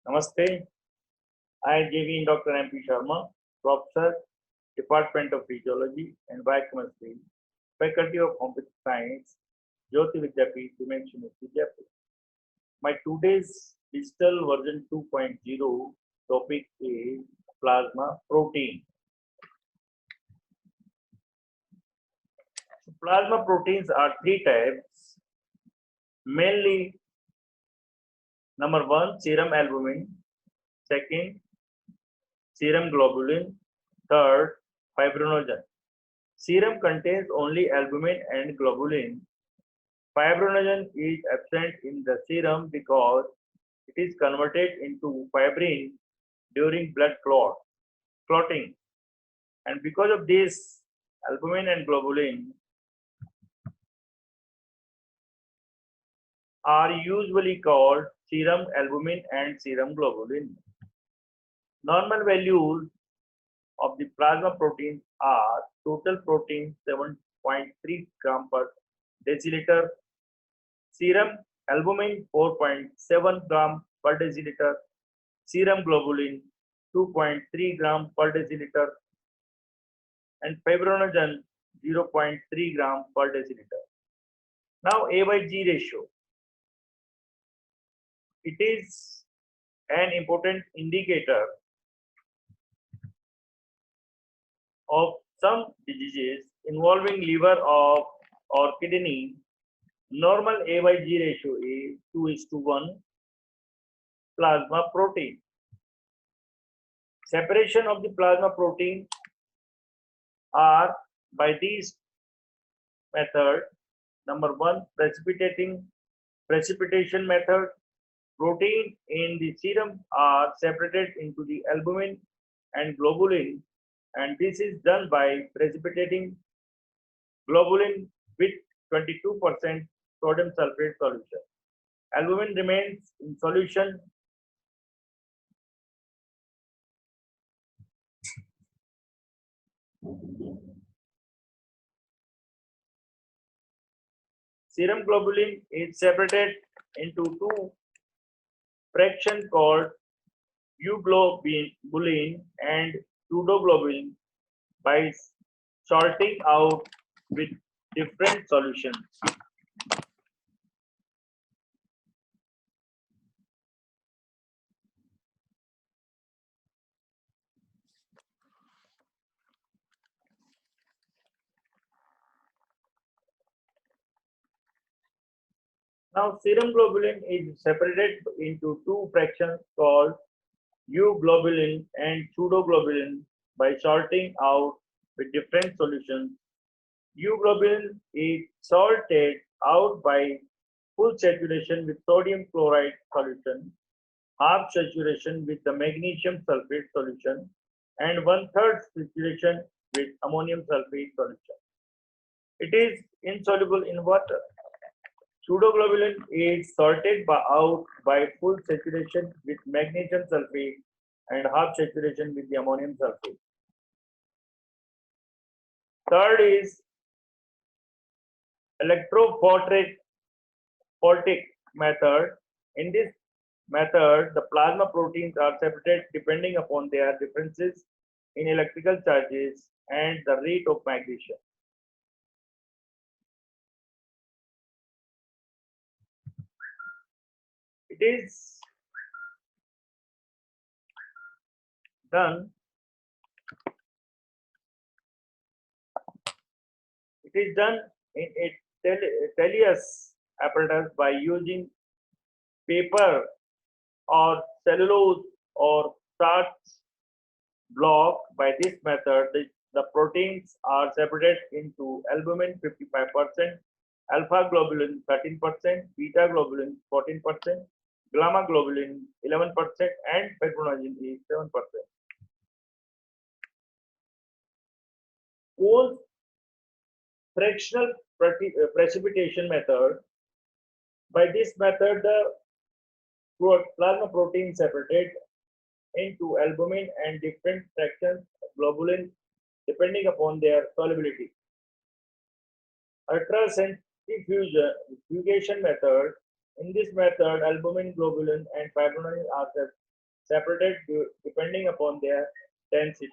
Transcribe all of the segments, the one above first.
Namaste. I am JV Dr. MP Sharma, Professor, Department of Physiology and Biochemistry, Faculty of Computer Science, Jyoti Vidyapeeth, Women's University, Jaipur. My today's digital version 2.0 topic is plasma protein. So plasma proteins are three types, mainly number one, serum albumin, second, serum globulin, third, fibrinogen. Serum contains only albumin and globulin. Fibrinogen is absent in the serum because it is converted into fibrin during blood clotting. And because of this, albumin and globulin are usually called serum albumin and serum globulin. Normal values of the plasma proteins are total protein 7.3 gram per deciliter, serum albumin 4.7 gram per deciliter, serum globulin 2.3 gram per deciliter, and fibrinogen 0.3 gram per deciliter. Now A by G ratio. It is an important indicator of some diseases involving liver or kidney. Normal A by G ratio is 2:1 plasma protein. Separation of the plasma protein are by these methods. Number one, precipitation method. Protein in the serum are separated into the albumin and globulin, and this is done by precipitating globulin with 22% sodium sulfate solution. Albumin remains in solution serum globulin is separated into two fractions called euglobulin and pseudoglobulin by salting out with different solutions. Now, serum globulin is separated into two fractions called euglobulin and pseudoglobulin by salting out with different solutions. Euglobulin is salted out by full saturation with sodium chloride solution, half saturation with the magnesium sulfate solution, and one-third saturation with ammonium sulfate solution. It is insoluble in water. Pseudoglobulin is sorted out by full saturation with magnesium sulfate and half saturation with the ammonium sulfate. Third is electrophoretic method. In this method, the plasma proteins are separated depending upon their differences in electrical charges and the rate of migration. It is done in a teleus apparatus by using paper or cellulose or starch block. By this method, the proteins are separated into albumin 55%, alpha globulin 13%, beta globulin 14%, gamma globulin 11%, and fibrinogen is 7%. Cole's fractional precipitation method. By this method, the plasma protein separated into albumin and different fractions of globulin depending upon their solubility. Ultracentrifugation method. In this method, albumin, globulin, and fibrinogen are separated depending upon their density.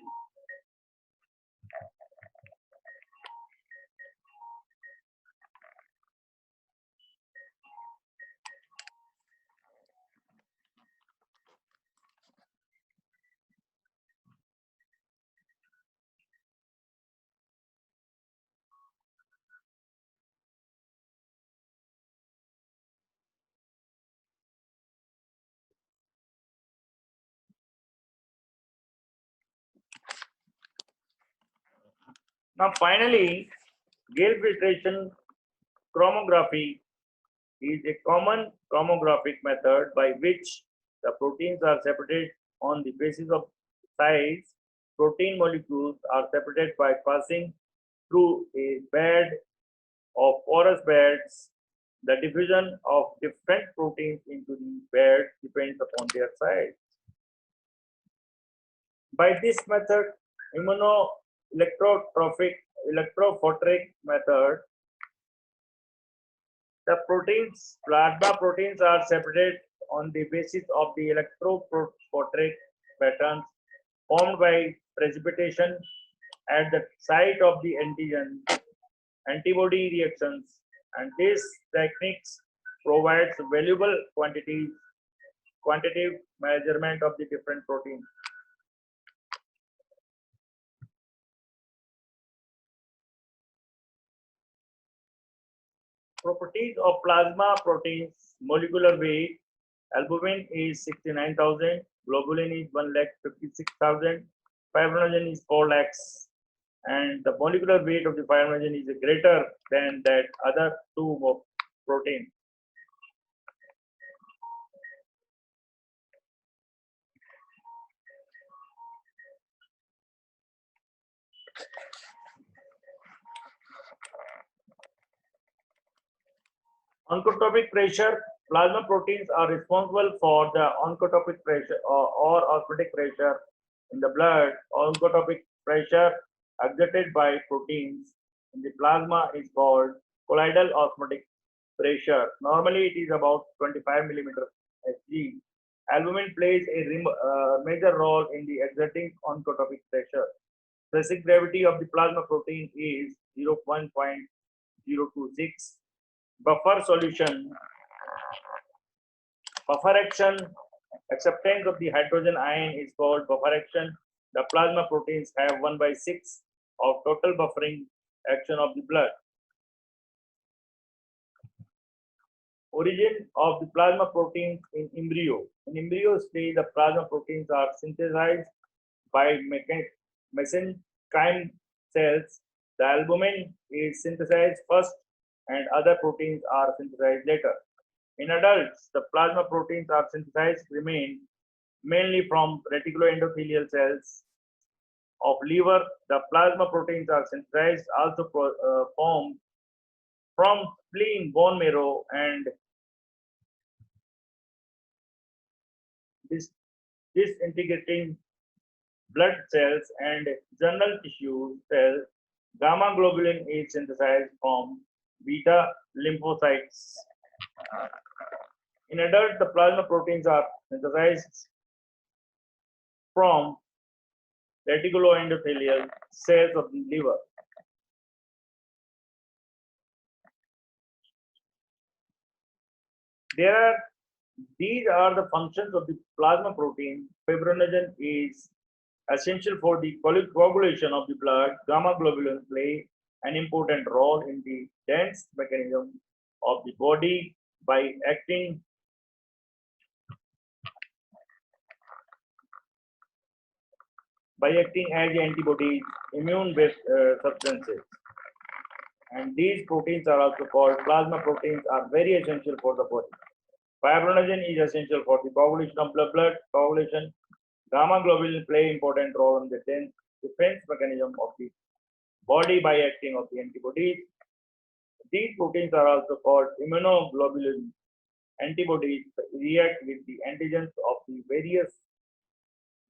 Now, finally, Gale filtration chromography is a common chromographic method by which the proteins are separated on the basis of size. Protein molecules are separated by passing through a bed of porous beds. The diffusion of different proteins into the bed depends upon their size. By this method, immunoelectrotrophic electrophoretic method, the proteins, plasma proteins are separated on the basis of the electrophoretic patterns formed by precipitation at the site of the antigen antibody reactions, and these techniques provides valuable quantitative measurement of the different proteins. Properties of plasma proteins: molecular weight: albumin is 69,000, globulin is 1,56,000, fibrinogen is 4 lakhs, and the molecular weight of the fibrinogen is greater than that other two proteins. Oncotropic pressure: plasma proteins are responsible for the oncotropic pressure or osmotic pressure in the blood. Oncotropic pressure exerted by proteins in the plasma is called colloidal osmotic pressure. Normally, it is about 25 millimeter Hg. Albumin plays a major role in the exerting oncotropic pressure. Specific gravity of the plasma protein is 0.026. Buffer solution: buffer action, acceptance of the hydrogen ion is called buffer action. The plasma proteins have 1/6 of total buffering action of the blood. Origin of the plasma proteins in embryo. In embryo stage, the plasma proteins are synthesized by mesenchyme cells. The albumin is synthesized first and other proteins are synthesized later. In adults, the plasma proteins are synthesized mainly from reticuloendothelial cells of liver. The plasma proteins are synthesized also formed from spleen, bone marrow, and disintegrating blood cells and general tissue cells. Gamma globulin is synthesized from beta lymphocytes. In adults, the plasma proteins are synthesized from reticuloendothelial cells of the liver. These are the functions of the plasma protein. Fibrinogen is essential for the coagulation of the blood. Gamma globulin play an important role in the dense mechanism of the body by acting as antibodies, immune-based substances. And these proteins are also called plasma proteins, are very essential for the body. Fibrinogen is essential for the coagulation of blood coagulation. Gamma globulin play important role in the defense mechanism of the body by acting of the antibodies. These proteins are also called immunoglobulin. Antibodies react with the antigens of the various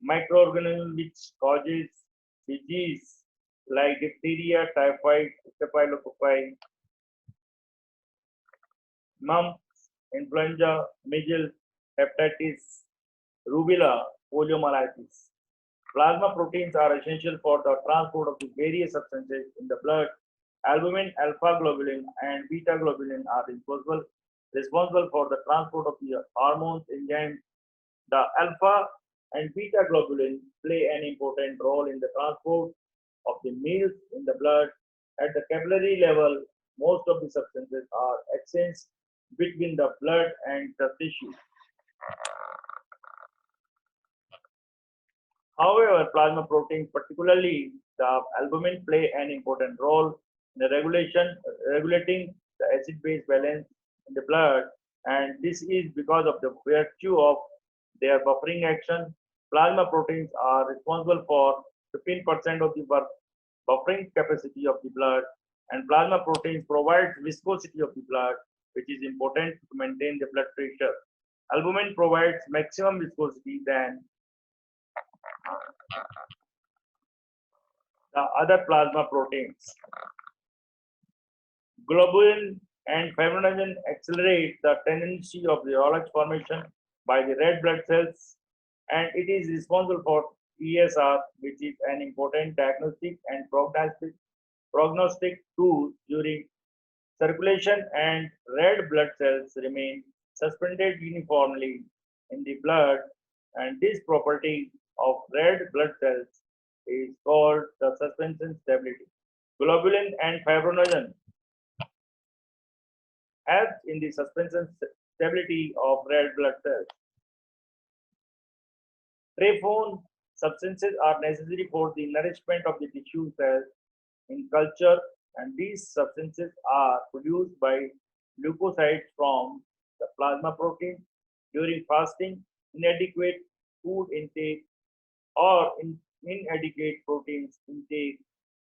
microorganisms which causes disease like diphtheria, typhoid, staphylococci, mumps, influenza, measles, hepatitis, rubella, poliomyelitis. Plasma proteins are essential for the transport of the various substances in the blood. Albumin, alpha globulin, and beta globulin are responsible for the transport of the hormones, enzymes. The alpha and beta globulin play an important role in the transport of the meals in the blood. At the capillary level, most of the substances are exchanged between the blood and the tissue. However, plasma proteins, particularly the albumin, play an important role in the regulating the acid-base balance in the blood, and this is because of the virtue of their buffering action. Plasma proteins are responsible for 15% of the buffering capacity of the blood, and plasma proteins provide viscosity of the blood, which is important to maintain the blood pressure. Albumin provides maximum viscosity than the other plasma proteins. Globulin and fibrinogen accelerate the tendency of the Raynaud's formation by the red blood cells, and it is responsible for ESR, which is an important diagnostic and prognostic tool during circulation, and red blood cells remain suspended uniformly in the blood, and this property of red blood cells is called the suspension stability. Globulin and fibrinogen help in the suspension stability of red blood cells. Trephone substances are necessary for the nourishment of the tissue cells in culture, and these substances are produced by leukocytes from the plasma protein during fasting, inadequate food intake, or inadequate proteins intake.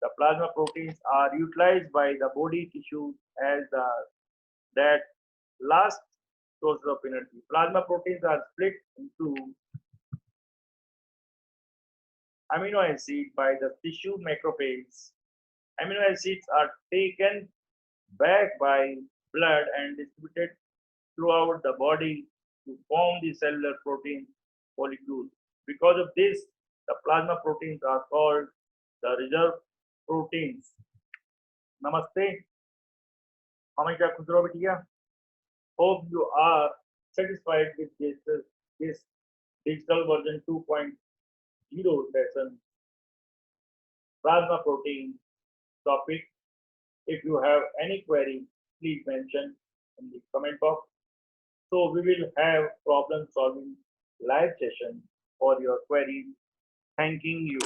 The plasma proteins are utilized by the body tissue as that last source of energy. Plasma proteins are split into amino acids by the tissue macrophage. Amino acids are taken back by blood and distributed throughout the body to form the cellular protein molecule. Because of this, the plasma proteins are called the reserve proteins. Namaste. Hamika Kudro Bitiya. Hope you are satisfied with this digital version 2.0 session plasma protein topic. If you have any query, please mention in the comment box. So we will have problem solving live session for your queries. Thanking you.